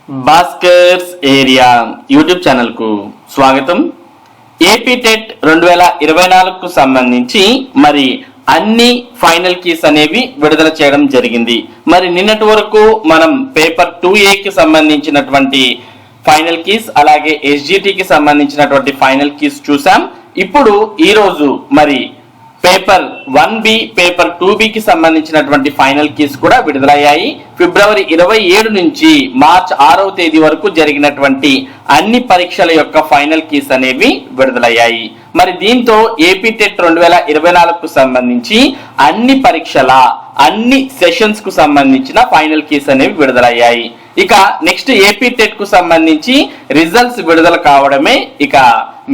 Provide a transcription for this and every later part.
Bhaskar's area YouTube channel కు స్వాగతం. AP TET 2024కు సంబంధించి మరి అన్ని ఫైనల్ కీస్ అనేవి విడుదల చేయడం జరిగింది. మరి నిన్నటి వరకు మనం పేపర్ 2A సంబంధించినటువంటి ఫైనల్ కీస్ అలాగే SGTకి సంబంధించినటువంటి ఫైనల్ కీస్ చూసాం. ఇప్పుడు ఈ రోజు మరి పేపర్ 1B పేపర్ 2Bకి సంబంధించినటువంటి ఫైనల్ కీస్ కూడా విడుదలయ్యాయి. ఫిబ్రవరి 27 నుంచి మార్చ్ 6వ తేదీ వరకు జరిగినటువంటి అన్ని పరీక్షల యొక్క ఫైనల్ కీస్ అనేవి విడుదలయ్యాయి. మరి దీంతో ఏపీ టెట్ 2024కు సంబంధించి అన్ని పరీక్షల అన్ని సెషన్స్ కు సంబంధించిన ఫైనల్ కీస్ అనేవి విడుదలయ్యాయి. ఇక నెక్స్ట్ ఏపీ టెట్ కు సంబంధించి రిజల్ట్స్ విడుదల కావడమే ఇక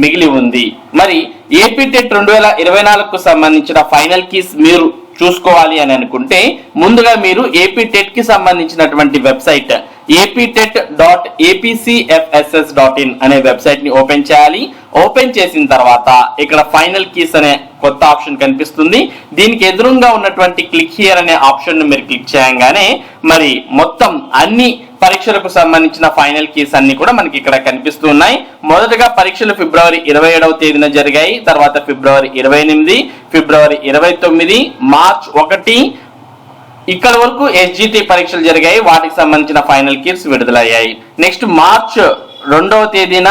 మిగిలి ఉంది. మరి ఏపీ టెట్ 2024కు సంబంధించిన ఫైనల్ కీస్ మీరు చూసుకోవాలి అని అనుకుంటే ముందుగా మీరు ఏపీ టెట్ కి సంబంధించినటువంటి వెబ్సైట్ aptet.apcfss.in అనే వెబ్సైట్ ని ఓపెన్ చేయాలి. ఓపెన్ చేసిన తర్వాత ఇక్కడ ఫైనల్ కీస్ అనే కొత్త ఆప్షన్ కనిపిస్తుంది. దీనికి ఎదురుగా ఉన్నటువంటి క్లిక్ హియర్ అనే ఆప్షన్ ను మీరు క్లిక్ చేయగానే మరి మొత్తం అన్ని పరీక్షలకు సంబంధించిన ఫైనల్ కీస్ అన్ని కూడా మనకి ఇక్కడ కనిపిస్తూ ఉన్నాయి. మొదటగా పరీక్షలు ఫిబ్రవరి 27వ తేదీన జరిగాయి. తర్వాత ఫిబ్రవరి 28, ఫిబ్రవరి 29, మార్చ్ 1 ఇక్కడ వరకు SGT పరీక్షలు జరిగాయి. వాటికి సంబంధించిన ఫైనల్ కీస్ విడుదలయ్యాయి. నెక్స్ట్ మార్చ్ 2వ తేదీన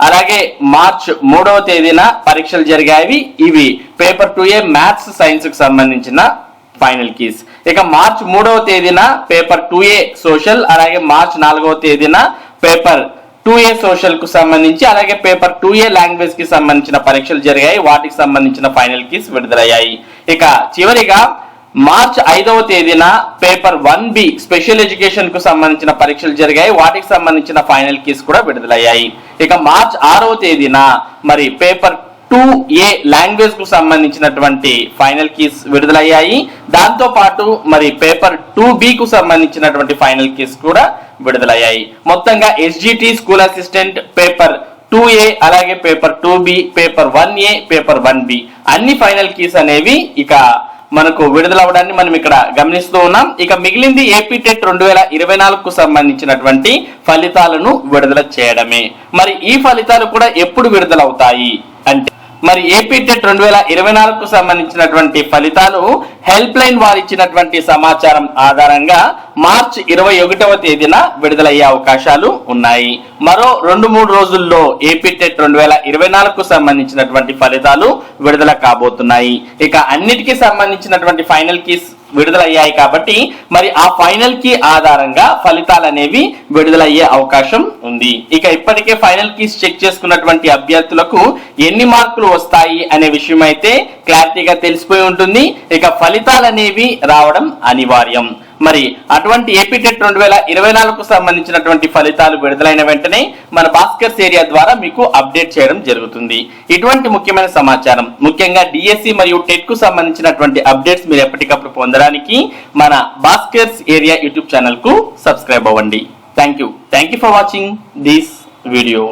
అలాగే మార్చ్ 3వ తేదీన పరీక్షలు జరిగాయి. ఇవి పేపర్ 2A మ్యాథ్స్ సైన్స్ కు సంబంధించిన ఫైనల్ కీస్. ఇక మార్చ్ 3వ తేదీన పేపర్ 2A సోషల్ అలాగే మార్చ్ 4వ తేదీన పేపర్ 2A సోషల్ కు సంబంధించి అలాగే పేపర్ 2A లాంగ్వేజ్ కి సంబంధించిన పరీక్షలు జరిగాయి. వాటికి సంబంధించిన ఫైనల్ కీస్ విడుదలయ్యాయి. ఇక చివరిగా మార్చ్ 5వ తేదీన పేపర్ 1B స్పెషల్ ఎడ్యుకేషన్ కు సంబంధించిన పరీక్షలు జరిగాయి. వాటికి సంబంధించిన ఫైనల్ కీస్ కూడా విడుదలయ్యాయి. ఇక మార్చ్ 6వ తేదీన మరి పేపర్ 2A లాంగ్వేజ్ కు సంబంధించినటువంటి ఫైనల్ కీస్ విడుదలయ్యాయి. దాంతో పాటు మరి పేపర్ 2B కు సంబంధించినటువంటి ఫైనల్ కీస్ కూడా విడుదలయ్యాయి. మొత్తంగా SGT school assistant paper 2A అలాగే paper 2B paper 1A paper 1B అన్ని ఫైనల్ కీస్ అనేవి ఇక మనకు విడుదలవడాన్ని మనం ఇక్కడ గమనిస్తూ ఉన్నాం. ఇక మిగిలింది ఏపీ టెట్ 2024కు సంబంధించినటువంటి ఫలితాలను విడుదల చేయడమే. మరి ఈ ఫలితాలు కూడా ఎప్పుడు విడుదలవుతాయి అంటే మరి ఏపీ టెట్ 2024కు సంబంధించినటువంటి ఫలితాలు హెల్ప్ లైన్ వారు ఇచ్చినటువంటి సమాచారం ఆధారంగా మార్చ్ 21వ తేదీన విడుదలయ్యే అవకాశాలు ఉన్నాయి. మరో 2-3 రోజుల్లో ఏపీ టెట్ 2024కు సంబంధించినటువంటి ఫలితాలు విడుదల కాబోతున్నాయి. ఇక అన్నిటికీ సంబంధించినటువంటి ఫైనల్ కీస్ విడుదలయ్యాయి కాబట్టి మరి ఆ ఫైనల్ కీ ఆధారంగా ఫలితాలు అనేవి విడుదలయ్యే అవకాశం ఉంది. ఇక ఇప్పటికే ఫైనల్ కీస్ చెక్ చేసుకున్నటువంటి అభ్యర్థులకు ఎన్ని మార్కులు వస్తాయి అనే విషయం అయితే క్లారిటీగా తెలిసిపోయి ఉంటుంది. ఇక ఫలితాలు అనేవి రావడం అనివార్యం. మరి అటువంటి ఏపీ టెట్ 2024కు సంబంధించినటువంటి ఫలితాలు విడుదలైన వెంటనే మన భాస్కర్స్ ఏరియా ద్వారా మీకు అప్డేట్ చేయడం జరుగుతుంది. ఇటువంటి ముఖ్యమైన సమాచారం ముఖ్యంగా డిఎస్సి మరియు టెట్ కు సంబంధించినటువంటి అప్డేట్స్ మీరు ఎప్పటికప్పుడు పొందడానికి మన భాస్కర్స్ ఏరియా యూట్యూబ్ ఛానల్ కు సబ్స్క్రైబ్ అవ్వండి. Thank you for watching this video.